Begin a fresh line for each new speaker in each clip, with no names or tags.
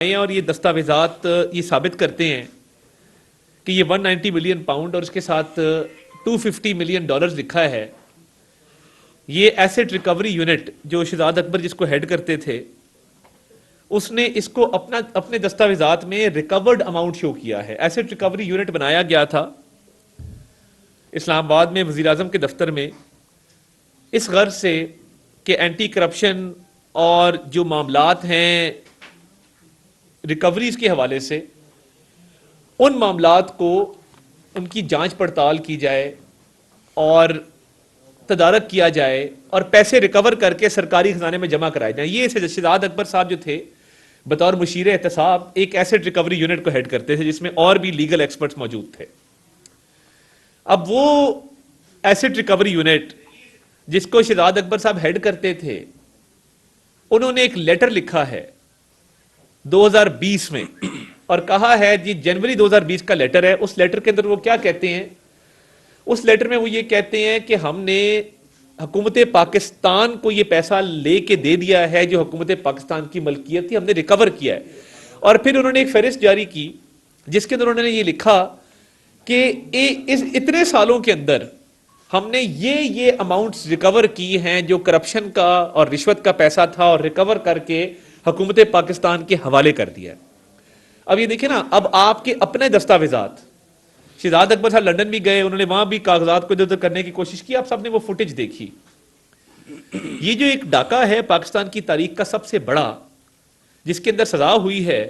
ہیں اور یہ دستاویزات یہ ثابت کرتے ہیں کہ یہ 190 ملین پاؤنڈ اور اس کے ساتھ 250 ملین ڈالرز لکھا ہے. یہ ایسٹ ریکوری یونٹ جو شہزاد اکبر جس کو ہیڈ کرتے تھے اس نے اس کو اپنے دستاویزات میں ریکورڈ اماؤنٹ شو کیا ہے. ایسٹ ریکوری یونٹ بنایا گیا تھا اسلام آباد میں وزیر اعظم کے دفتر میں اس غرض سے کہ اینٹی کرپشن اور جو معاملات ہیں ریکوریز کے حوالے سے ان معاملات کو ان کی جانچ پڑتال کی جائے اور تدارک کیا جائے اور پیسے ریکور کر کے سرکاری خزانے میں جمع کرائے جائیں. یہ شہزاد اکبر صاحب جو تھے بطور مشیر احتساب ایک ایسٹ ریکوری یونٹ کو ہیڈ کرتے تھے جس میں اور بھی لیگل ایکسپرٹس موجود تھے. اب وہ ایسٹ ریکوری یونٹ جس کو شہزاد اکبر صاحب ہیڈ کرتے تھے انہوں نے ایک لیٹر لکھا ہے 2020 میں اور کہا ہے جی جنوری 2020 کا لیٹر ہے. اس لیٹر کے اندر وہ کیا کہتے ہیں؟ اس لیٹر میں وہ یہ کہتے ہیں کہ ہم نے حکومت پاکستان کو یہ پیسہ لے کے دے دیا ہے جو حکومت پاکستان کی ملکیت تھی, ہم نے ریکور کیا ہے. اور پھر انہوں نے ایک فہرست جاری کی جس کے اندر انہوں نے یہ لکھا کہ اس اتنے سالوں کے اندر ہم نے یہ اماؤنٹس ریکور کی ہیں جو کرپشن کا اور رشوت کا پیسہ تھا اور ریکور کر کے حکومت پاکستان کے حوالے کر دیا. اب یہ دیکھیں نا, اب آپ کے اپنے دستاویزات شہزاد اکبر صاحب لندن بھی گئے, انہوں نے وہاں بھی کاغذات کو ادھر ادھر کرنے کی کوشش کی, آپ سب نے وہ فوٹیج دیکھی. یہ جو ایک ڈاکہ ہے پاکستان کی تاریخ کا سب سے بڑا جس کے اندر سزا ہوئی ہے,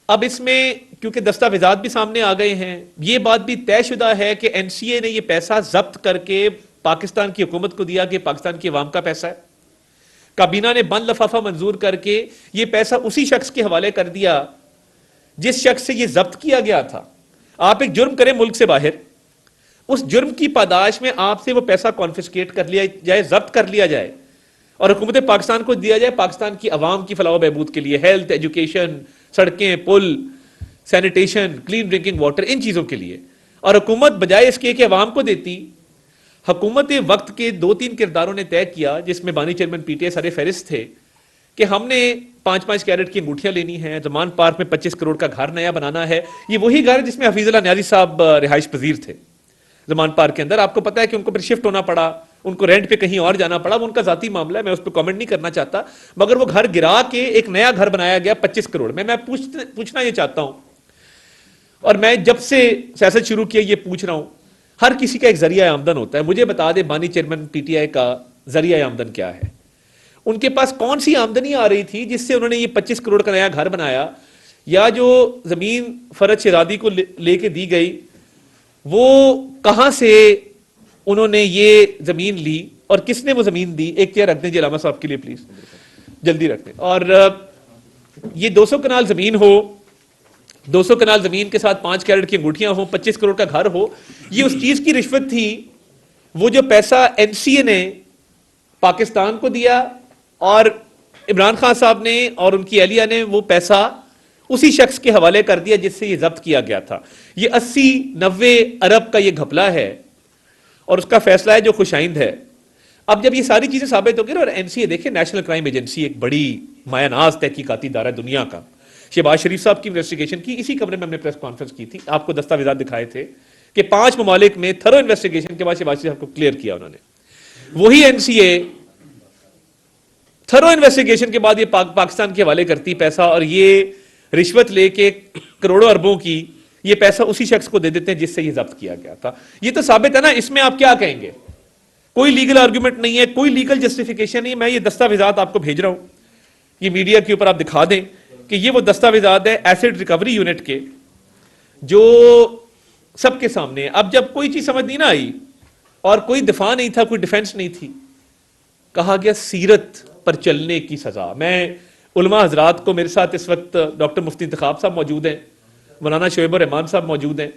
اب اس میں کیونکہ دستاویزات بھی سامنے آ گئے ہیں, یہ بات بھی طے شدہ ہے کہ این سی اے نے یہ پیسہ ضبط کر کے پاکستان کی حکومت کو دیا کہ پاکستان کی عوام کا پیسہ ہے. کابینہ نے بند لفافہ منظور کر کے یہ پیسہ اسی شخص کے حوالے کر دیا جس شخص سے یہ ضبط کیا گیا تھا. آپ ایک جرم کریں ملک سے باہر, اس جرم کی پاداش میں آپ سے وہ پیسہ کانفسکیٹ کر لیا جائے, ضبط کر لیا جائے اور حکومت پاکستان کو دیا جائے پاکستان کی عوام کی فلاح و بہبود کے لیے, ہیلتھ, ایجوکیشن, سڑکیں, پل, سینیٹیشن, کلین ڈرنکنگ واٹر, ان چیزوں کے لیے. اور حکومت بجائے اس کے کہ عوام کو دیتی, حکومت وقت کے 2-3 کرداروں نے طے کیا جس میں بانی چیئرمین پی ٹی آئی سارے فہرست تھے کہ ہم نے 5-5 کیرٹ کی انگوٹھیاں لینی ہیں, زمان پارک میں 25 کروڑ کا گھر نیا بنانا ہے. یہ وہی گھر جس میں حفیظ اللہ نیازی صاحب رہائش پذیر تھے زمان پارک کے اندر. آپ کو پتا ہے کہ ان کو پھر شفٹ ہونا پڑا, ان کو رینٹ پہ کہیں اور جانا پڑا, وہ ان کا ذاتی معاملہ ہے, میں اس پہ کامنٹ نہیں کرنا چاہتا. مگر وہ گھر گرا کے ایک نیا گھر بنایا گیا 25 کروڑ میں. میں پوچھنا یہ چاہتا ہوں, اور میں جب سے سیاست شروع کیا یہ پوچھ رہا ہوں, ہر کسی کا ایک ذریعہ آمدن ہوتا ہے, مجھے بتا دے بانی چیئرمین پی ٹی آئی کا ذریعہ آمدن کیا ہے؟ ان کے پاس کون سی آمدنی آ رہی تھی جس سے انہوں نے یہ 25 کروڑ کا نیا گھر بنایا؟ یا جو زمین فرج شہزادی کو لے کے دی گئی وہ کہاں سے انہوں نے یہ زمین لی اور کس نے وہ زمین دی؟ ایک چیئر رکھ دیں جی علامہ صاحب کے لیے پلیز, جلدی رکھ دیں. اور یہ 200 کنال زمین ہو, 200 کنال زمین کے ساتھ 5 کیرٹ کی انگوٹھیاں ہوں, 25 کروڑ کا گھر ہو, یہ اس چیز کی رشوت تھی وہ جو پیسہ این سی اے نے پاکستان کو دیا اور عمران خان صاحب نے اور ان کی اہلیہ نے وہ پیسہ اسی شخص کے حوالے کر دیا جس سے یہ ضبط کیا گیا تھا. یہ 80-90 ارب کا یہ گھپلا ہے اور اس کا فیصلہ ہے جو خوشائند ہے. اب جب یہ ساری چیزیں ثابت ہو گئی, اور این سی اے دیکھیں نیشنل کرائم ایجنسی ایک بڑی مایہ ناز تحقیقاتی ادارہ دنیا کا, شہباز شریف صاحب کی انویسٹیگیشن کی, اسی کمرے میں ہم نے پریس کانفرنس کی تھی, آپ کو دستاویزات دکھائے تھے کہ 5 ممالک میں تھرو انویسٹیگیشن کے بعد شہباز شریف صاحب کو کلیئر کیا انہوں نے. وہی این سی اے تھرو انویسٹیگیشن کے بعد یہ پاکستان کے حوالے کرتی پیسہ, اور یہ رشوت لے کے کروڑوں اربوں کی یہ پیسہ اسی شخص کو دے دیتے ہیں جس سے یہ ضبط کیا گیا تھا. یہ تو ثابت ہے نا, اس میں آپ کیا کہیں گے؟ کوئی لیگل آرگومنٹ نہیں ہے, کوئی لیگل جسٹیفیکیشن نہیں. میں یہ دستاویزات آپ کو بھیج رہا ہوں, یہ میڈیا کے اوپر آپ دکھا دیں کہ یہ وہ دستاویزات ہیں ایسڈ ریکوری یونٹ کے جو سب کے سامنے ہیں. اب جب کوئی چیز سمجھ نہیں نہ آئی اور کوئی دفاع نہیں تھا, کوئی ڈیفنس نہیں تھی, کہا گیا سیرت پر چلنے کی سزا. میں علماء حضرات کو, میرے ساتھ اس وقت ڈاکٹر مفتی انتخاب صاحب موجود ہیں, مولانا شعیب الرحمان صاحب موجود ہیں,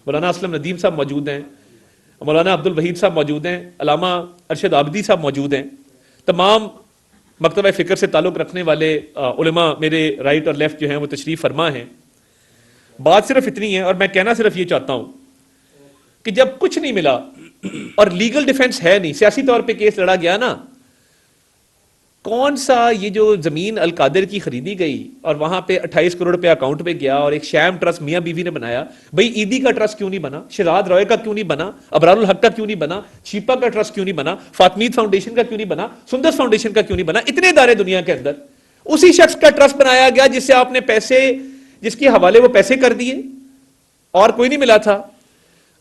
مولانا اسلم ندیم صاحب موجود ہیں, مولانا عبد الوحید صاحب موجود ہیں, علامہ ارشد عابدی صاحب موجود ہیں, تمام مکتبہ فکر سے تعلق رکھنے والے علماء میرے رائٹ اور لیفٹ جو ہیں وہ تشریف فرما ہیں. بات صرف اتنی ہے, اور میں کہنا صرف یہ چاہتا ہوں کہ جب کچھ نہیں ملا اور لیگل ڈیفنس ہے نہیں, سیاسی طور پہ کیس لڑا گیا نا, کون سا یہ جو زمین القادر کی خریدی گئی اور وہاں پہ 28 کروڑ روپے اکاؤنٹ پہ گیا اور ایک شام ٹرسٹ میاں بیوی نے بنایا، بھئی ایدی کا ٹرسٹ کیوں نہیں بنا، شہزاد روئے کا کیوں نہیں بنا، ابرار الحق کا کیوں نہیں بنا، شیپا کا ٹرسٹ کیوں نہیں بنا، فاطمید فاؤنڈیشن کا کیوں نہیں بنا، سندس فاؤنڈیشن کا کیوں نہیں بنا؟ اتنے ادارے دنیا کے اندر، اسی شخص کا ٹرسٹ بنایا گیا جس سے آپ نے پیسے، جس کے حوالے وہ پیسے کر دیے اور کوئی نہیں ملا تھا۔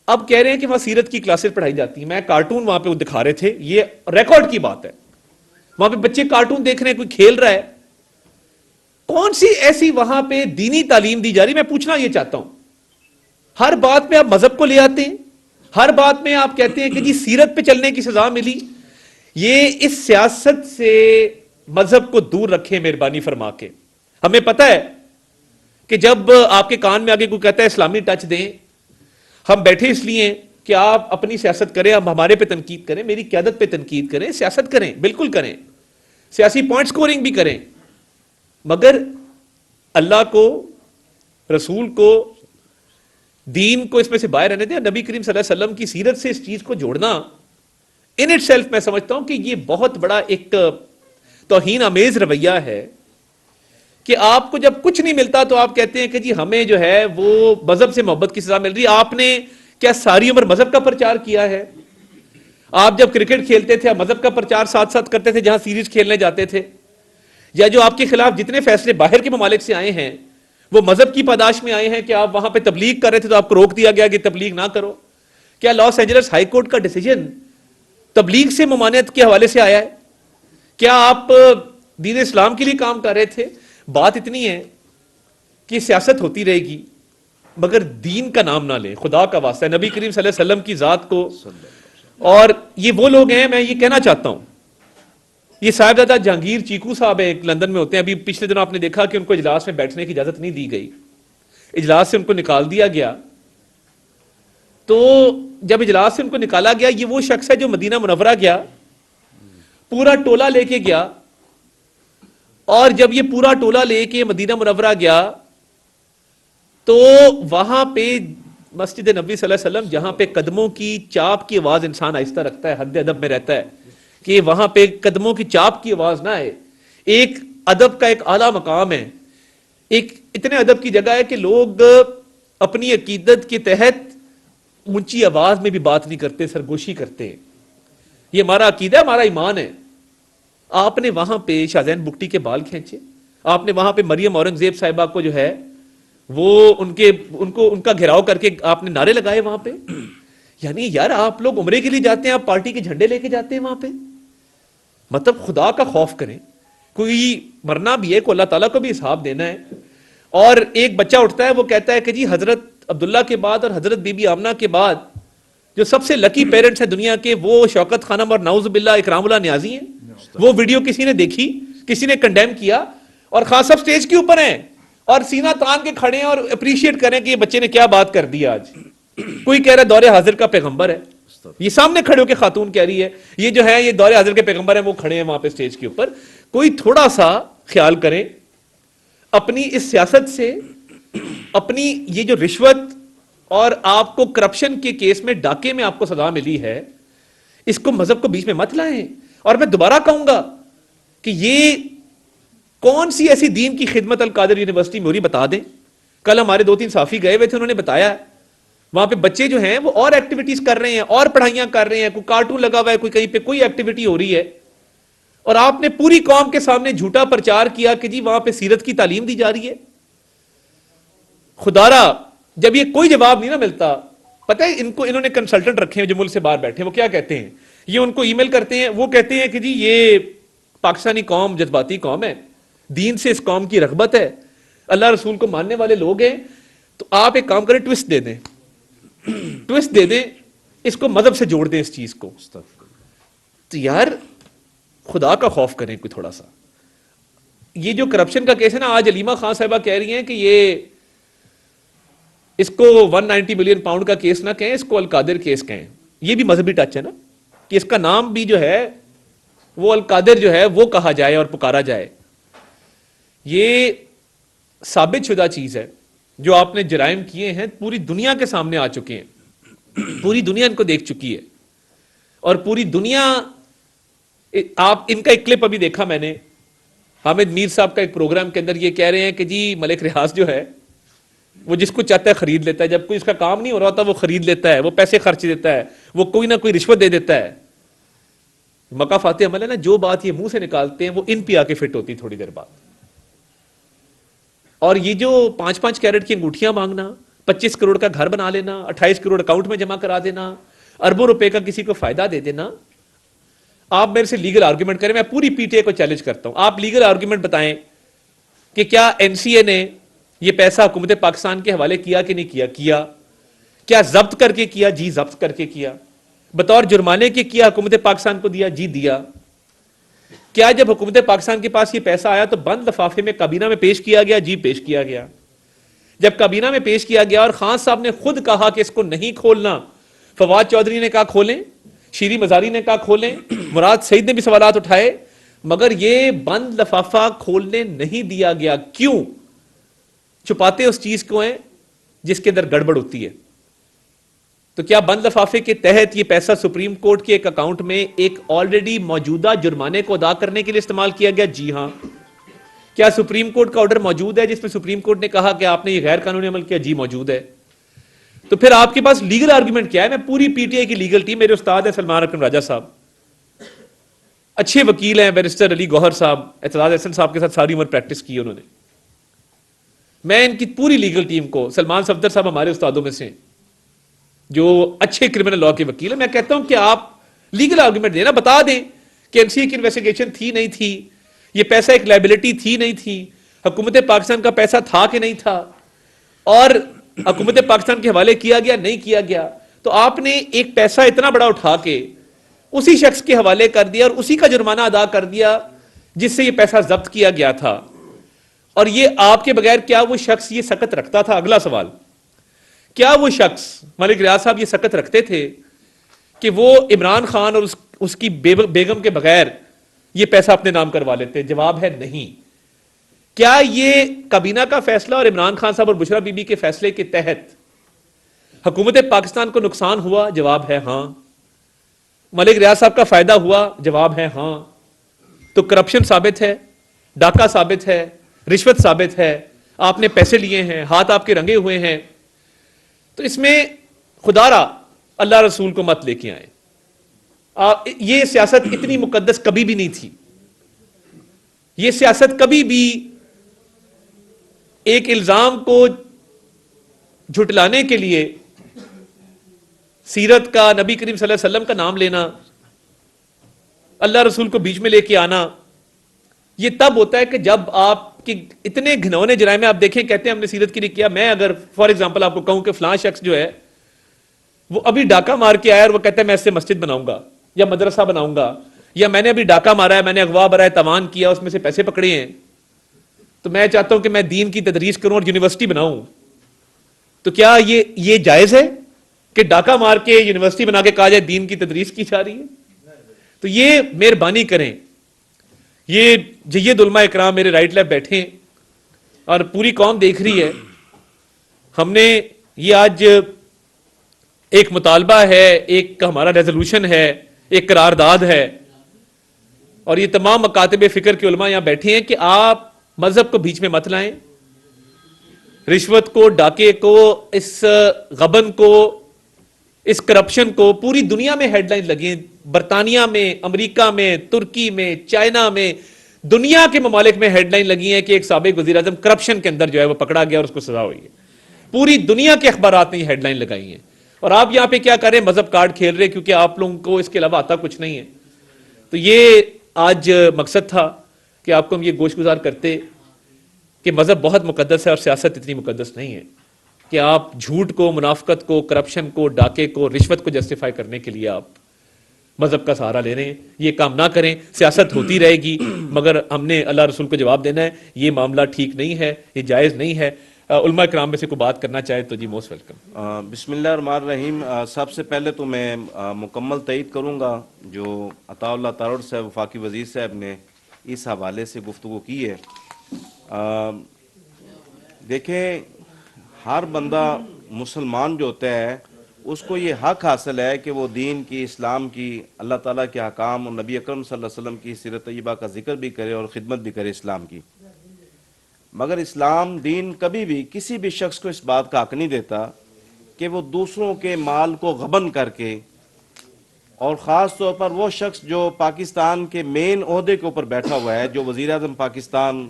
اب کہہ رہے ہیں کہ وہاں سیرت کی کلاسز پڑھائی جاتی ہیں۔ میں کارٹون وہاں پہ وہ دکھا رہے تھے، یہ ریکارڈ کی بات ہے، وہاں پہ بچے کارٹون دیکھ رہے ہیں، کوئی کھیل رہا ہے۔ کون سی ایسی وہاں پہ دینی تعلیم دی جا رہی؟ میں پوچھنا یہ چاہتا ہوں، ہر بات میں آپ مذہب کو لے آتے ہیں، ہر بات میں آپ کہتے ہیں کہ جی سیرت پہ چلنے کی سزا ملی۔ یہ اس سیاست سے مذہب کو دور رکھیں مہربانی فرما کے۔ ہمیں پتہ ہے کہ جب آپ کے کان میں آگے کوئی کہتا ہے اسلامی ٹچ دیں، ہم بیٹھے اس لیے کہ آپ اپنی سیاست کریں، آپ ہمارے پہ تنقید کریں، میری قیادت پہ تنقید کریں، سیاست کریں، بالکل کریں، سیاسی پوائنٹ سکورنگ بھی کریں، مگر اللہ کو، رسول کو، دین کو اس میں سے باہر رہنے دیں۔ نبی کریم صلی اللہ علیہ وسلم کی سیرت سے اس چیز کو جوڑنا ان اٹ سیلف میں سمجھتا ہوں کہ یہ بہت بڑا ایک توہین آمیز رویہ ہے کہ آپ کو جب کچھ نہیں ملتا تو آپ کہتے ہیں کہ جی ہمیں جو ہے وہ مذہب سے محبت کی سزا مل رہی ہے۔ آپ نے کیا ساری عمر مذہب کا پرچار کیا ہے؟ آپ جب کرکٹ کھیلتے تھے، آپ مذہب کا پرچار ساتھ ساتھ کرتے تھے جہاں سیریز کھیلنے جاتے تھے؟ یا جو آپ کے خلاف جتنے فیصلے باہر کے ممالک سے آئے ہیں وہ مذہب کی پاداش میں آئے ہیں کہ آپ وہاں پہ تبلیغ کر رہے تھے تو آپ کو روک دیا گیا کہ تبلیغ نہ کرو؟ کیا لاس اینجلس ہائی کورٹ کا ڈیسیجن تبلیغ سے ممانعت کے حوالے سے آیا ہے؟ کیا آپ دین اسلام کے لیے کام کر رہے تھے؟ بات اتنی ہے کہ سیاست ہوتی رہے گی مگر دین کا نام نہ لیں، خدا کا واسطہ ہے، نبی کریم صلی اللہ علیہ وسلم کی ذات کو۔ اور یہ وہ لوگ ہیں، میں یہ کہنا چاہتا ہوں، یہ صاحبزادہ جہانگیر چیکو صاحب ایک لندن میں ہوتے ہیں، ابھی پچھلے دنوں آپ نے دیکھا کہ ان کو اجلاس میں بیٹھنے کی اجازت نہیں دی گئی، اجلاس سے ان کو نکال دیا گیا۔ تو جب اجلاس سے ان کو نکالا گیا، یہ وہ شخص ہے جو مدینہ منورہ گیا، پورا ٹولہ لے کے گیا، اور جب یہ پورا ٹولہ لے کے مدینہ منورہ گیا تو وہاں پہ مسجد نبی صلی اللہ علیہ وسلم جہاں پہ قدموں کی چاپ کی آواز انسان آہستہ رکھتا ہے، حد ادب میں رہتا ہے کہ وہاں پہ قدموں کی چاپ کی آواز نہ آئے، ایک ادب کا ایک اعلیٰ مقام ہے، ایک اتنے ادب کی جگہ ہے کہ لوگ اپنی عقیدت کے تحت اونچی آواز میں بھی بات نہیں کرتے، سرگوشی کرتے ہیں۔ یہ ہمارا عقیدہ ہے، ہمارا ایمان ہے۔ آپ نے وہاں پہ شاہزین بگٹی کے بال کھینچے، آپ نے وہاں پہ مریم اورنگزیب صاحبہ کو جو ہے وہ ان کا گھیراؤ کر کے آپ نے نعرے لگائے وہاں پہ۔ یعنی یار آپ لوگ عمرے کے لیے جاتے ہیں، آپ پارٹی کے جھنڈے لے کے جاتے ہیں وہاں پہ؟ مطلب خدا کا خوف کریں، کوئی مرنا بھی ہے، کو اللہ تعالیٰ کو بھی حساب دینا ہے۔ اور ایک بچہ اٹھتا ہے، وہ کہتا ہے کہ جی حضرت عبداللہ کے بعد اور حضرت بی بی آمنہ کے بعد جو سب سے لکی پیرنٹس ہیں دنیا کے، وہ شوکت خانم اور نعوذ باللہ اکرام اللہ نیازی ہیں۔ وہ ویڈیو کسی نے دیکھی، کسی نے کنڈیم کیا، اور خان صاحب سٹیج کے اوپر ہیں اور سینہ تان کے کھڑے ہیں اور اپریشیٹ کریں کہ یہ بچے نے کیا بات کر دی آج۔ کوئی کہہ رہا ہے دور حاضر کا پیغمبر ہے، یہ سامنے کھڑے ہو کے خاتون کہہ رہی ہے یہ جو ہے یہ دور حاضر کے پیغمبر ہیں، وہ کھڑے ہیں وہاں پہ سٹیج کے اوپر۔ کوئی تھوڑا سا خیال کریں اپنی اس سیاست سے، اپنی یہ جو رشوت اور آپ کو کرپشن کے کیس میں ڈاکے میں آپ کو سزا ملی ہے، اس کو مذہب کو بیچ میں مت لائیں۔ اور میں دوبارہ کہوں گا کہ یہ کون سی ایسی دین کی خدمت القادر یونیورسٹی میں ہو رہی بتا دیں۔ کل ہمارے 2-3 صحافی گئے ہوئے تھے، انہوں نے بتایا وہاں پہ بچے جو ہیں وہ اور ایکٹیویٹیز کر رہے ہیں، اور پڑھائیاں کر رہے ہیں، کوئی کارٹون لگا ہوا ہے، کوئی کہیں پہ کوئی ایکٹیویٹی ہو رہی ہے، اور آپ نے پوری قوم کے سامنے جھوٹا پرچار کیا کہ جی وہاں پہ سیرت کی تعلیم دی جا رہی ہے۔ خدارا جب یہ کوئی جواب نہیں نہ ملتا، پتہ ہے انہوں نے کنسلٹنٹ رکھے ہیں جو ملک سے باہر بیٹھے ہیں، وہ کیا کہتے ہیں، یہ ان کو ای میل کرتے ہیں، وہ کہتے ہیں کہ جی یہ پاکستانی قوم جذباتی قوم ہے، دین سے اس قوم کی رغبت ہے، اللہ رسول کو ماننے والے لوگ ہیں، تو آپ ایک کام کریں، ٹوسٹ دے دیں، ٹوسٹ دے دیں، اس کو مذہب سے جوڑ دیں اس چیز کو۔ تو یار خدا کا خوف کریں کوئی تھوڑا سا۔ یہ جو کرپشن کا کیس ہے نا، آج علیمہ خان صاحبہ کہہ رہی ہیں کہ یہ اس کو 190 ملین پاؤنڈ کا کیس نہ کہیں، اس کو القادر کیس کہیں۔ یہ بھی مذہبی ٹچ ہے نا کہ اس کا نام بھی جو ہے وہ القادر جو ہے وہ کہا جائے اور پکارا جائے۔ یہ ثابت شدہ چیز ہے، جو آپ نے جرائم کیے ہیں پوری دنیا کے سامنے آ چکے ہیں، پوری دنیا ان کو دیکھ چکی ہے، اور پوری دنیا آپ ان کا ایک کلپ ابھی دیکھا میں نے، حامد میر صاحب کا ایک پروگرام کے اندر یہ کہہ رہے ہیں کہ جی ملک ریاض جو ہے وہ جس کو چاہتا ہے خرید لیتا ہے، جب کوئی اس کا کام نہیں ہو رہا ہوتا وہ خرید لیتا ہے، وہ پیسے خرچ دیتا ہے، وہ کوئی نہ کوئی رشوت دے دیتا ہے. مقافات عمل ہے نا، جو بات یہ منہ سے نکالتے ہیں وہ ان پہ آ کے فٹ ہوتی تھوڑی دیر بعد. اور یہ جو 5-5 کیرٹ کی انگوٹھیاں مانگنا، 25 کروڑ کا گھر بنا لینا، 28 کروڑ اکاؤنٹ میں جمع کرا دینا، اربوں روپے کا کسی کو فائدہ دے دینا. آپ میرے سے لیگل آرگومنٹ کریں، میں پوری پی ٹی اے کو چیلنج کرتا ہوں، آپ لیگل آرگومنٹ بتائیں کہ کیا این سی اے نے یہ پیسہ حکومت پاکستان کے حوالے کیا کہ نہیں کیا؟ کیا ضبط کر کے کیا؟ جی ضبط کر کے کیا. بطور جرمانے کے کیا حکومت پاکستان کو دیا؟ جی دیا. کیا جب حکومت پاکستان کے پاس یہ پیسہ آیا تو بند لفافے میں کابینہ میں پیش کیا گیا؟ جی پیش کیا گیا. جب کابینہ میں پیش کیا گیا اور خان صاحب نے خود کہا کہ اس کو نہیں کھولنا، فواد چودھری نے کہا کھولیں، شیری مزاری نے کہا کھولیں، مراد سعید نے بھی سوالات اٹھائے، مگر یہ بند لفافہ کھولنے نہیں دیا گیا. کیوں؟ چھپاتے اس چیز کو ہیں جس کے اندر گڑبڑ ہوتی ہے. تو کیا بند لفافے کے تحت یہ پیسہ سپریم کورٹ کے ایک اکاؤنٹ میں ایک آلریڈی موجودہ جرمانے کو ادا کرنے کے لیے استعمال کیا گیا؟ جی ہاں. کیا سپریم کورٹ کا آرڈر موجود ہے جس میں سپریم کورٹ نے کہا کہ آپ نے یہ غیر قانونی عمل کیا؟ جی موجود ہے. تو پھر آپ کے پاس لیگل آرگومنٹ کیا ہے؟ میں پوری پی ٹی آئی کی لیگل ٹیم، میرے استاد ہیں سلمان اکرم راجہ صاحب، اچھے وکیل ہیں، بیرسٹر علی گوہر صاحب، اعتزاز احسن صاحب کے ساتھ ساری عمر پریکٹس کی انہوں نے. میں ان کی پوری لیگل ٹیم کو، سلمان صفدر صاحب ہمارے استادوں میں سے جو اچھے کرمنل لاء کے وکیل ہیں، میں کہتا ہوں کہ آپ لیگل آرگومنٹ دیں نا، بتا دیں کہ این سی اے کی انویسٹیگیشن تھی نہیں تھی، یہ پیسہ ایک لائبلٹی تھی نہیں تھی، حکومت پاکستان کا پیسہ تھا کہ نہیں تھا، اور حکومت پاکستان کے حوالے کیا گیا نہیں کیا گیا. تو آپ نے ایک پیسہ اتنا بڑا اٹھا کے اسی شخص کے حوالے کر دیا اور اسی کا جرمانہ ادا کر دیا جس سے یہ پیسہ ضبط کیا گیا تھا. اور یہ آپ کے بغیر کیا وہ شخص یہ سکت رکھتا تھا؟ اگلا سوال، کیا وہ شخص ملک ریاض صاحب یہ سکت رکھتے تھے کہ وہ عمران خان اور اس کی بیگم کے بغیر یہ پیسہ اپنے نام کروا لیتے؟ جواب ہے نہیں. کیا یہ کابینہ کا فیصلہ اور عمران خان صاحب اور بشرا بی بی کے فیصلے کے تحت حکومت پاکستان کو نقصان ہوا؟ جواب ہے ہاں. ملک ریاض صاحب کا فائدہ ہوا؟ جواب ہے ہاں. تو کرپشن ثابت ہے، ڈاکہ ثابت ہے، رشوت ثابت ہے، آپ نے پیسے لیے ہیں، ہاتھ آپ کے رنگے ہوئے ہیں. تو اس میں خدا را اللہ رسول کو مت لے کے آئیں. یہ سیاست اتنی مقدس کبھی بھی نہیں تھی. یہ سیاست کبھی بھی ایک الزام کو جھٹلانے کے لیے سیرت کا، نبی کریم صلی اللہ علیہ وسلم کا نام لینا، اللہ رسول کو بیچ میں لے کے آنا، یہ تب ہوتا ہے کہ جب آپ کے اتنے گھنونے جرائم آپ دیکھیں، کہتے ہیں ہم نے سیرت کے لیے کیا. میں اگر فار ایگزامپل آپ کو کہوں کہ فلاں شخص جو ہے وہ ابھی ڈاکہ مار کے آیا اور وہ کہتا ہے میں اس سے مسجد بناؤں گا یا مدرسہ بناؤں گا، یا میں نے ابھی ڈاکہ مارا ہے، میں نے اغوا برائے تاوان کیا، اس میں سے پیسے پکڑے ہیں، تو میں چاہتا ہوں کہ میں دین کی تدریس کروں اور یونیورسٹی بناؤں. تو کیا یہ جائز ہے کہ ڈاکہ مار کے یونیورسٹی بنا کے کہا جائے دین کی تدریس کی جا رہی ہے؟ تو یہ مہربانی کریں، یہ جید علماء اکرام میرے رائٹ لیفٹ بیٹھے ہیں اور پوری قوم دیکھ رہی ہے. ہم نے یہ آج ایک مطالبہ ہے، ایک ہمارا ریزولوشن ہے، ایک قرارداد ہے، اور یہ تمام مکاتب فکر کے علماء یہاں بیٹھے ہیں کہ آپ مذہب کو بیچ میں مت لائیں. رشوت کو، ڈاکے کو، اس غبن کو، اس کرپشن کو پوری دنیا میں ہیڈ لائن لگیں، برطانیہ میں، امریکہ میں، ترکی میں، چائنا میں، دنیا کے ممالک میں ہیڈ لائن لگی ہیں کہ ایک سابق وزیر اعظم کرپشن کے اندر جو ہے وہ پکڑا گیا اور اس کو سزا ہوئی ہے. پوری دنیا کے اخبارات نے یہ ہیڈ لائن لگائی ہیں. اور آپ یہاں پہ کیا کر رہے ہیں؟ مذہب کارڈ کھیل رہے، کیونکہ آپ لوگوں کو اس کے علاوہ آتا کچھ نہیں ہے. تو یہ آج مقصد تھا کہ آپ کو ہم یہ گوش گزار کرتے کہ مذہب بہت مقدس ہے اور سیاست اتنی مقدس نہیں ہے کہ آپ جھوٹ کو، منافقت کو، کرپشن کو، ڈاکے کو، رشوت کو جسٹیفائی کرنے کے لیے آپ مذہب کا سہارا لے رہے ہیں. یہ کام نہ کریں. سیاست ہوتی رہے گی مگر ہم نے اللہ رسول کو جواب دینا ہے. یہ معاملہ ٹھیک نہیں ہے، یہ جائز نہیں ہے. علماء کرام میں سے کوئی بات کرنا چاہے تو جی موسٹ ویلکم.
بسم اللہ الرحمن الرحیم. سب سے پہلے تو میں مکمل تائید کروں گا جو عطا اللہ تارڑ صاحب وفاقی وزیر صاحب نے اس حوالے سے گفتگو کی ہے. دیکھیں، ہر بندہ مسلمان جو ہوتا ہے اس کو یہ حق حاصل ہے کہ وہ دین کی، اسلام کی، اللہ تعالیٰ کے احکام اور نبی اکرم صلی اللہ علیہ وسلم کی سیرت طیبہ کا ذکر بھی کرے اور خدمت بھی کرے اسلام کی. مگر اسلام دین کبھی بھی کسی بھی شخص کو اس بات کا حق نہیں دیتا کہ وہ دوسروں کے مال کو غبن کر کے، اور خاص طور پر وہ شخص جو پاکستان کے مین عہدے کے اوپر بیٹھا ہوا ہے، جو وزیر اعظم پاکستان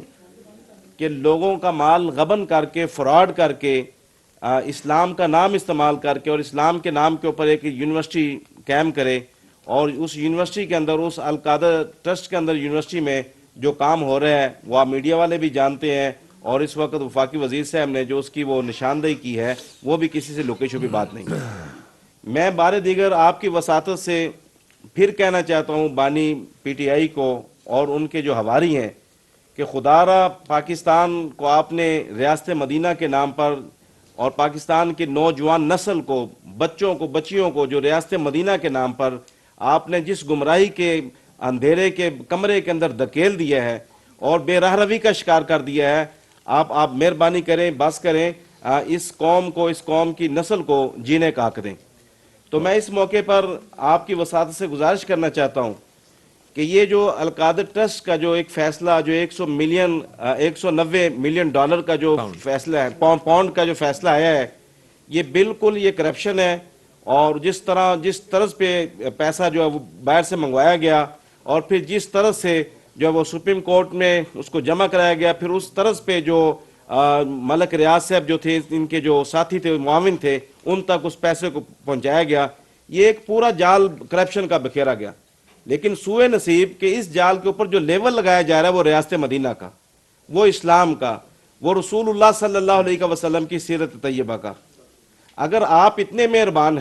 کے، لوگوں کا مال غبن کر کے، فراڈ کر کے، اسلام کا نام استعمال کر کے اور اسلام کے نام کے اوپر ایک یونیورسٹی قائم کرے، اور اس یونیورسٹی کے اندر، اس القادر ٹرسٹ کے اندر یونیورسٹی میں جو کام ہو رہا ہے وہ آپ میڈیا والے بھی جانتے ہیں، اور اس وقت وفاقی وزیر صاحب نے جو اس کی وہ نشاندہی کی ہے وہ بھی کسی سے لکے چھپی بات نہیں ہے. میں بارے دیگر آپ کی وساطت سے پھر کہنا چاہتا ہوں بانی پی ٹی آئی کو اور ان کے جو حواری ہیں کہ خدا را پاکستان کو آپ نے ریاست مدینہ کے نام پر، اور پاکستان کے نوجوان نسل کو، بچوں کو، بچیوں کو جو ریاست مدینہ کے نام پر آپ نے جس گمراہی کے اندھیرے کے کمرے کے اندر دھکیل دیا ہے اور بے راہ روی کا شکار کر دیا ہے، آپ مہربانی کریں، بس کریں، اس قوم کو، اس قوم کی نسل کو جینے کا حق دیں. تو میں اس موقع پر آپ کی وساطت سے گزارش کرنا چاہتا ہوں کہ یہ جو القادر ٹرسٹ کا جو ایک فیصلہ، جو 190 ملین ڈالر کا جو فیصلہ ہے، پاؤنڈ کا جو فیصلہ آیا ہے، یہ بالکل یہ کرپشن ہے. اور جس طرز پہ پیسہ جو ہے وہ باہر سے منگوایا گیا، اور پھر جس طرح سے جو ہے وہ سپریم کورٹ میں اس کو جمع کرایا گیا، پھر اس طرز پہ جو ملک ریاض صاحب جو تھے، ان کے جو ساتھی تھے، معاون تھے، ان تک اس پیسے کو پہنچایا گیا. یہ ایک پورا جال کرپشن کا بکھیرا گیا. لیکن سوئے نصیب کہ اس جال کے اوپر جو لیول لگایا جا رہا ہے وہ ریاست مدینہ کا، وہ اسلام کا، وہ رسول اللہ صلی اللہ علیہ وسلم کی سیرت طیبہ کا. اگر آپ اتنے مہربان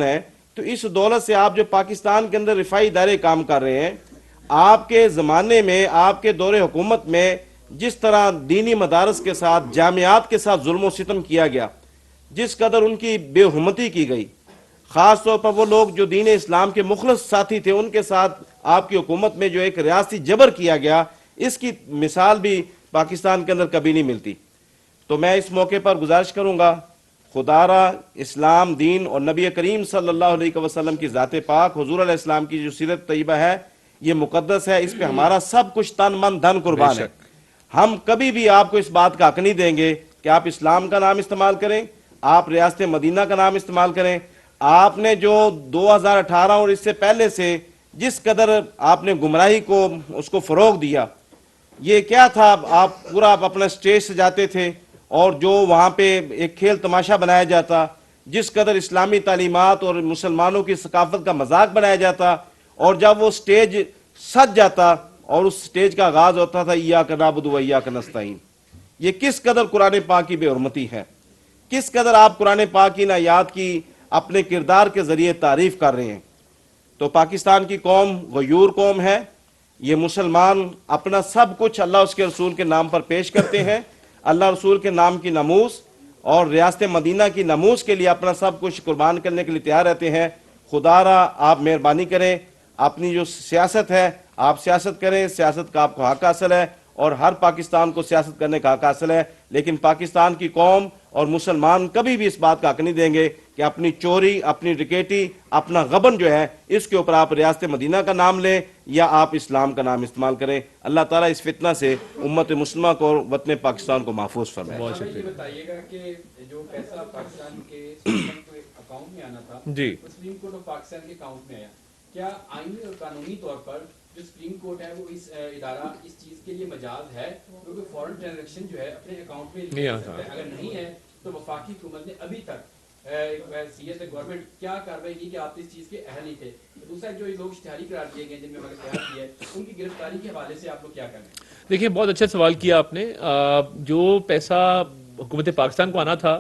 ہیں تو اس دولت سے آپ جو پاکستان کے اندر رفائی ادارے کام کر رہے ہیں، آپ کے زمانے میں، آپ کے دور حکومت میں جس طرح دینی مدارس کے ساتھ، جامعات کے ساتھ ظلم و ستم کیا گیا، جس قدر ان کی بے حرمتی کی گئی، خاص طور پر وہ لوگ جو دین اسلام کے مخلص ساتھی تھے، ان کے ساتھ آپ کی حکومت میں جو ایک ریاستی جبر کیا گیا، اس کی مثال بھی پاکستان کے اندر کبھی نہیں ملتی. تو میں اس موقع پر گزارش کروں گا، خدا را اسلام دین اور نبی کریم صلی اللہ علیہ وسلم کی ذات پاک، حضور علیہ السلام کی جو سیرت طیبہ ہے، یہ مقدس ہے. اس پہ ہمارا سب کچھ تن من دھن قربان ہے. ہم کبھی بھی آپ کو اس بات کا حق نہیں دیں گے کہ آپ اسلام کا نام استعمال کریں، آپ ریاست مدینہ کا نام استعمال کریں. آپ نے جو 2018 اور اس سے پہلے سے جس قدر آپ نے گمراہی کو، اس کو فروغ دیا، یہ کیا تھا؟ آپ پورا اپنا سٹیج سجاتے تھے، اور جو وہاں پہ ایک کھیل تماشا بنایا جاتا، جس قدر اسلامی تعلیمات اور مسلمانوں کی ثقافت کا مذاق بنایا جاتا، اور جب وہ سٹیج سج جاتا اور اس سٹیج کا آغاز ہوتا تھا ایاک نعبد و ایاک نستعین. یہ کس قدر قرآن پاک کی بے حرمتی ہے، کس قدر آپ قرآن پاک کی آیات کی اپنے کردار کے ذریعے تعریف کر رہے ہیں. تو پاکستان کی قوم غیور قوم ہے. یہ مسلمان اپنا سب کچھ اللہ اس کے رسول کے نام پر پیش کرتے ہیں، اللہ رسول کے نام کی ناموس اور ریاست مدینہ کی ناموس کے لیے اپنا سب کچھ قربان کرنے کے لیے تیار رہتے ہیں. خدا را آپ مہربانی کریں، اپنی جو سیاست ہے آپ سیاست کریں، سیاست کا آپ کو حق حاصل ہے، اور ہر پاکستان کو سیاست کرنے کا حق حاصل ہے. لیکن پاکستان کی قوم اور مسلمان کبھی بھی اس بات کا حق نہیں دیں گے کہ اپنی چوری، اپنی ڈکیٹی، اپنا غبن جو ہے، اس کے اوپر آپ ریاست مدینہ کا نام لیں یا آپ اسلام کا نام استعمال کریں. اللہ تعالیٰ اس فتنہ سے امت مسلمہ کو، وطن پاکستان کو محفوظ فرمائے.
یہ بتائیے گا کہ جو پیسہ پاکستان کے اکاؤنٹ میں آنا تھا،
جی،
سپریم کورٹ آف پاکستان کے اکاؤنٹ میں آیا، کیا آئینی اور قانونی طور پر جو سپریم کورٹ ہے وہ اس ادارہ اس چیز کے لیے مجاز ہے کیونکہ فورن ٹرانزیکشن جو ہے اپنے اکاؤنٹ میں لے سکتا ہے؟ اگر نہیں ہے تو وفاقی حکومت نے ابھی تک سیاست گورنمنٹ کیا کارروائی کی کہ آپ اس چیز کے اہل نہیں تھے؟ دوسرا جو لوگ اشتہاری قرار دیے گئے جن میں مگر اتحاد کیا ہے، ان کی گرفتاری کے حوالے سے آپ لوگ کیا کر رہے ہیں؟
دیکھیں بہت اچھا سوال کیا آپ نے. جو پیسہ حکومت پاکستان کو آنا تھا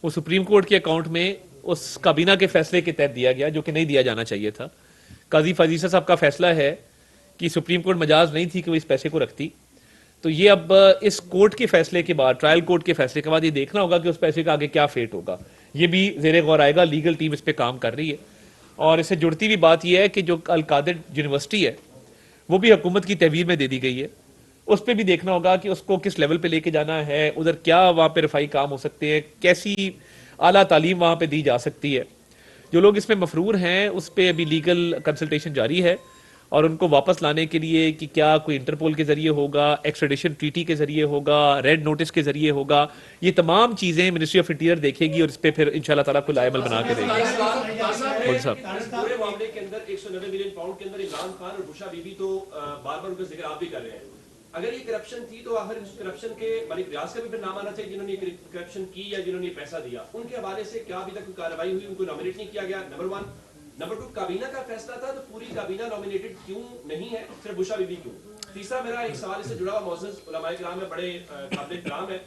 وہ سپریم کورٹ کے اکاؤنٹ میں اس کابینہ کے فیصلے کے تحت دیا گیا، جو کہ نہیں دیا جانا چاہیے تھا. قاضی فضیسہ صاحب کا فیصلہ ہے کہ سپریم کورٹ مجاز نہیں تھی کہ وہ اس پیسے کو رکھتی. تو یہ اب اس کورٹ کے فیصلے کے بعد، ٹرائل کورٹ کے فیصلے کے بعد یہ دیکھنا ہوگا کہ اس پیسے کا آگے کیا فیٹ ہوگا. یہ بھی زیر غور آئے گا. لیگل ٹیم اس پہ کام کر رہی ہے. اور اس سے جڑتی بھی بات یہ ہے کہ جو القادر یونیورسٹی ہے وہ بھی حکومت کی تحویل میں دے دی گئی ہے. اس پہ بھی دیکھنا ہوگا کہ اس کو کس لیول پہ لے کے جانا ہے، ادھر کیا وہاں پہ رفائی کام ہو سکتے ہیں، کیسی اعلیٰ تعلیم وہاں پہ دی جا سکتی ہے. جو لوگ اس میں مفرور ہیں اس پہ ابھی لیگل کنسلٹیشن جاری ہے, اور ان کو واپس لانے کے لیے کہ کیا کوئی انٹرپول کے ذریعے ہوگا, ایکسٹریڈیشن ٹریٹی کے ذریعے ہوگا, ریڈ نوٹس کے ذریعے ہوگا, یہ تمام چیزیں منسٹری آف انٹیریئر دیکھے گی اور اس پہ پھر انشاءاللہ تعالیٰ کو عمل بنا کے دے گی.
پورے معاملے کے اندر 190 ملین پاؤنڈ کے اندر عمران خان اور بشرا بی بی تو بار بار ان کا ذکر آپ بھی کر رہے ہیں. اگر یہ کرپشن تھی تو آخر اس کرپشن کے ملک ریاض کا بھی پھر نام آنا چاہیے جنہوں نے یہ کرپشن کی یا جنہوں نے یہ پیسہ دیا. ان کے حوالے سے کیا ابھی تک کوئی کارروائی ہوئی, ان کو نامنیٹ نہیں کیا گیا؟ نمبر 1. نمبر 2, کابینہ کا فیصلہ تھا تو پوری کابینہ نامنیٹڈ کیوں نہیں ہے, صرف بشرا بی بی کیوں؟ تیسرا میرا ایک سوال اس سے جڑا ہوا معزز علماء کرام ہے, بڑے قابل احترام ہے.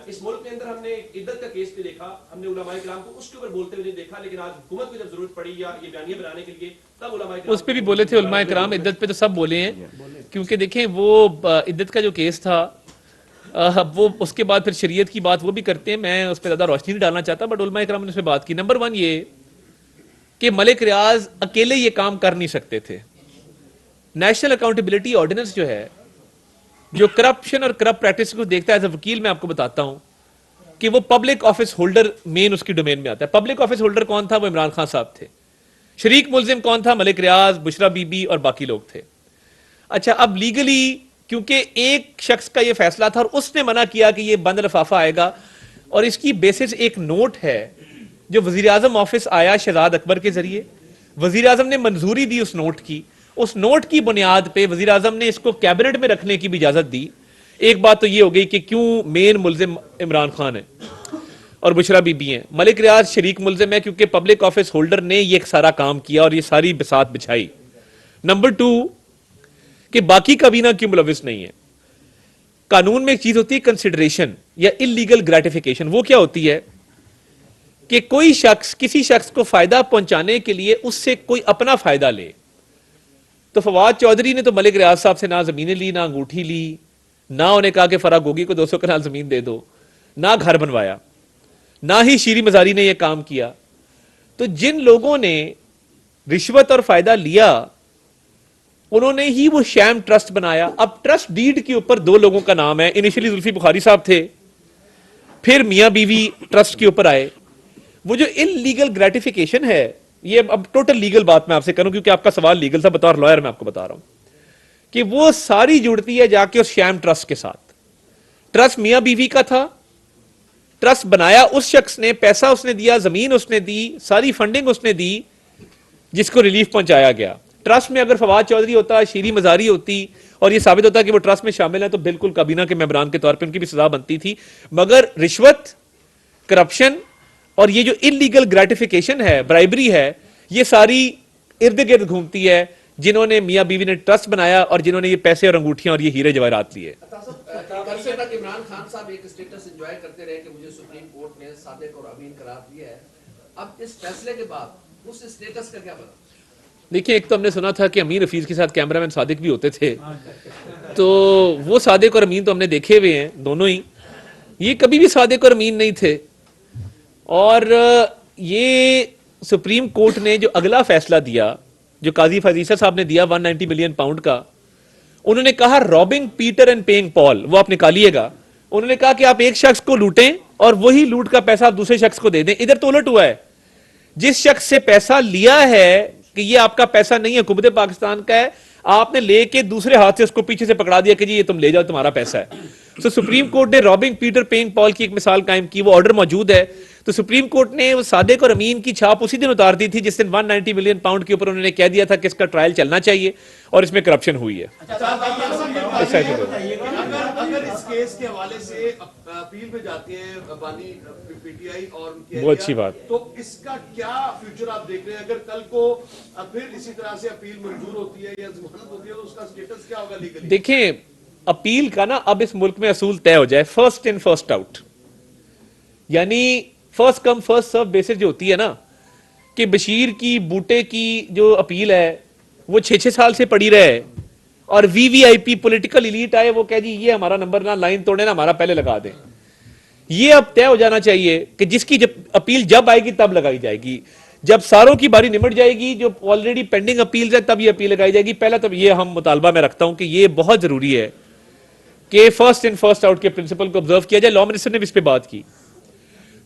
اس ملک میں اندر ہم نے عدت کا کیس بھی دیکھا, ہم نے علماء کرام کو اس کے اوپر بولتے ہوئے نہیں دیکھا, لیکن آج حکومت کو جب ضرورت پڑی یا یہ بیانیہ بنانے کے لیے تب علماء کرام
اس پہ بھی بولے تھے علماء کرام. عدت پہ تو سب بولے ہیں, کیونکہ دیکھیں وہ عدت کا جو کیس تھا وہ اس کے بعد پھر شریعت کی بات وہ بھی کرتے ہیں, میں اس پہ زیادہ روشنی نہیں ڈالنا چاہتا, بٹ علماء کرام نے اس پہ بات کی. نمبر 1 یہ کہ ملک ریاض اکیلے یہ کام کر نہیں سکتے تھے. نیشنل اکاؤنٹیبلٹی آرڈیننس جو ہے, جو کرپشن اور کرپٹ پریکٹس کو دیکھتا ہے, ایز اے وکیل میں آپ کو بتاتا ہوں کہ وہ پبلک آفس ہولڈر مین اس کی ڈومین میں آتا ہے. پبلک آفس ہولڈر کون تھا؟ وہ عمران خان صاحب تھے. شریک ملزم کون تھا؟ ملک ریاض, بشرا بی بی اور باقی لوگ تھے. اچھا, اب لیگلی کیونکہ ایک شخص کا یہ فیصلہ تھا اور اس نے منع کیا کہ یہ بند لفافہ آئے گا, اور اس کی بیسس ایک نوٹ ہے جو وزیر اعظم آفس آیا شہزاد اکبر کے ذریعے, وزیر اعظم نے منظوری دی اس نوٹ کی, اس نوٹ کی بنیاد پہ وزیر اعظم نے اس کو کیبنٹ میں رکھنے کی بھی اجازت دی. ایک بات تو یہ ہو گئی کہ کیوں مین ملزم عمران خان ہے اور بشرا بی بی ہیں. ملک ریاض شریک ملزم ہے کیونکہ پبلک آفس ہولڈر نے یہ سارا کام کیا اور یہ ساری بساط بچھائی. نمبر 2 کہ باقی کابینہ کیوں ملوث نہیں ہے. قانون میں ایک چیز ہوتی ہے کنسیڈریشن یا انلیگل گریٹیفیکیشن. وہ کیا ہوتی ہے کہ کوئی شخص کسی شخص کو فائدہ پہنچانے کے لیے اس سے کوئی اپنا فائدہ لے. تو فواد چودھری نے تو ملک ریاض صاحب سے نہ زمینیں لی, نہ انگوٹھی لی, نہ انہیں کہا کہ فرا گوگی کو 200 کنال زمین دے دو, نہ گھر بنوایا, نہ ہی شیری مزاری نے یہ کام کیا. تو جن لوگوں نے رشوت اور فائدہ لیا انہوں نے ہی وہ شیم ٹرسٹ بنایا. اب ٹرسٹ ڈیڈ کے اوپر 2 لوگوں کا نام ہے. انیشلی زلفی بخاری صاحب تھے, پھر میاں بیوی ٹرسٹ کے اوپر آئے. وہ جو انلیگل گریٹیفیکیشن ہے, یہ اب ٹوٹل لیگل بات میں آپ سے کروں کیونکہ آپ کا سوال لیگل تھا, بطور لائر میں آپ کو بتا رہا ہوں کہ وہ ساری جڑتی ہے جا کے اس شیم ٹرسٹ کے ساتھ. ٹرسٹ میاں بیوی کا تھا, ٹرسٹ بنایا اس شخص نے, پیسہ اس نے دیا, زمین اس نے دی, ساری فنڈنگ اس نے دی جس کو ریلیف پہنچایا گیا. ٹرسٹ میں اگر فواد چودھری ہوتا, شیری مزاری ہوتی اور یہ ثابت ہوتا کہ وہ ٹرسٹ میں شامل ہیں, تو بالکل کابینہ کے ممبران کے طور پہ ان کی بھی سزا بنتی تھی. مگر رشوت, کرپشن اور یہ جو انلیگل گریٹیفیکیشن ہے, برائبری ہے, یہ ساری ارد گرد گھومتی ہے جنہوں نے میاں بیوی نے ٹرسٹ بنایا اور جنہوں نے یہ پیسے اور انگوٹھیاں اور یہ ہیرے جواہرات لیے.
عرصے تک عمران خان صاحب ایک اسٹیٹس انجوائے کرتے رہے کہ مجھے سپریم کورٹ نے صادق اور امین قرار دیا ہے. اب اس فیصلے کے بعد اس اسٹیٹس کا کیا بنا؟
دیکھیں, ایک تو ہم نے سنا تھا کہ امین حفیظ کے ساتھ کیمرہ مین صادق بھی ہوتے تھے, تو وہ صادق اور امین تو ہم نے دیکھے ہوئے ہیں دونوں ہی. یہ کبھی بھی صادق اور امین نہیں تھے. اور یہ سپریم کورٹ نے جو اگلا فیصلہ دیا, جو قاضی فیضیسر صاحب نے دیا 190 ملین پاؤنڈ کا, انہوں نے کہا رابنگ پیٹر اینڈ پیئنگ پال, وہ آپ نکالیے گا. انہوں نے کہا کہ آپ ایک شخص کو لوٹیں اور وہی لوٹ کا پیسہ آپ دوسرے شخص کو دے دیں. ادھر تو الٹ ہوا ہے, جس شخص سے پیسہ لیا ہے کہ یہ آپ کا پیسہ نہیں ہے, حکومت پاکستان کا ہے, آپ نے لے کے دوسرے ہاتھ سے اس کو پیچھے سے پکڑا دیا کہ جی یہ تم لے جاؤ, تمہارا پیسہ ہے. تو سپریم کورٹ نے رابنگ پیٹر پیئنگ پال کی ایک مثال قائم کی, وہ آرڈر موجود ہے. تو سپریم کورٹ نے وہ صادق اور امین کی چھاپ اسی دن اتار دی تھی جس دن 190 ملین پاؤنڈ کے اوپر انہوں نے کہہ دیا تھا کہ اس کا ٹرائل چلنا چاہیے اور اس میں کرپشن ہوئی ہے.
اگر اس کیس کے حوالے سے اپیل پہ جاتے ہیں بانی پی ٹی آئی اور ان کی
بہت اچھی بات,
تو اس کا کیا فیوچر آپ دیکھ رہے ہیں؟ اگر کل کو پھر اسی طرح سے اپیل منظور ہوتی ہے یا ضمانت ہوتی ہے تو اس کا سٹیٹس کیا ہوگا لیگلی؟
دیکھیں اپیل کا نا اب اس ملک میں اصول طے ہو جائے, فرسٹ ان فرسٹ آؤٹ, یعنی first come first serve basis جو ہوتی ہے نا, کہ بشیر کی بوٹے کی جو اپیل ہے وہ 6 سال سے پڑی رہے اور وی وی آئی پی پولیٹیکل ایلیٹ آئے, وہ کہہ جی یہ ہمارا نمبر نہ, لائن توڑے نا, ہمارا پہلے لگا دیں. یہ اب طے ہو جانا چاہیے کہ جس کی جب اپیل جب آئے گی تب لگائی جائے گی. جب ساروں کی باری نمٹ جائے گی, جو آلریڈی پینڈنگ اپیلز ہے, تب یہ اپیل لگائی جائے گی. پہلا تو یہ ہم مطالبہ میں رکھتا ہوں کہ یہ بہت ضروری ہے کہ فرسٹ ان فرسٹ آؤٹ کے پرنسپل کو آبزرو کیا جائے. لا منسٹر نے بھی اس پہ بات کی.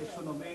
190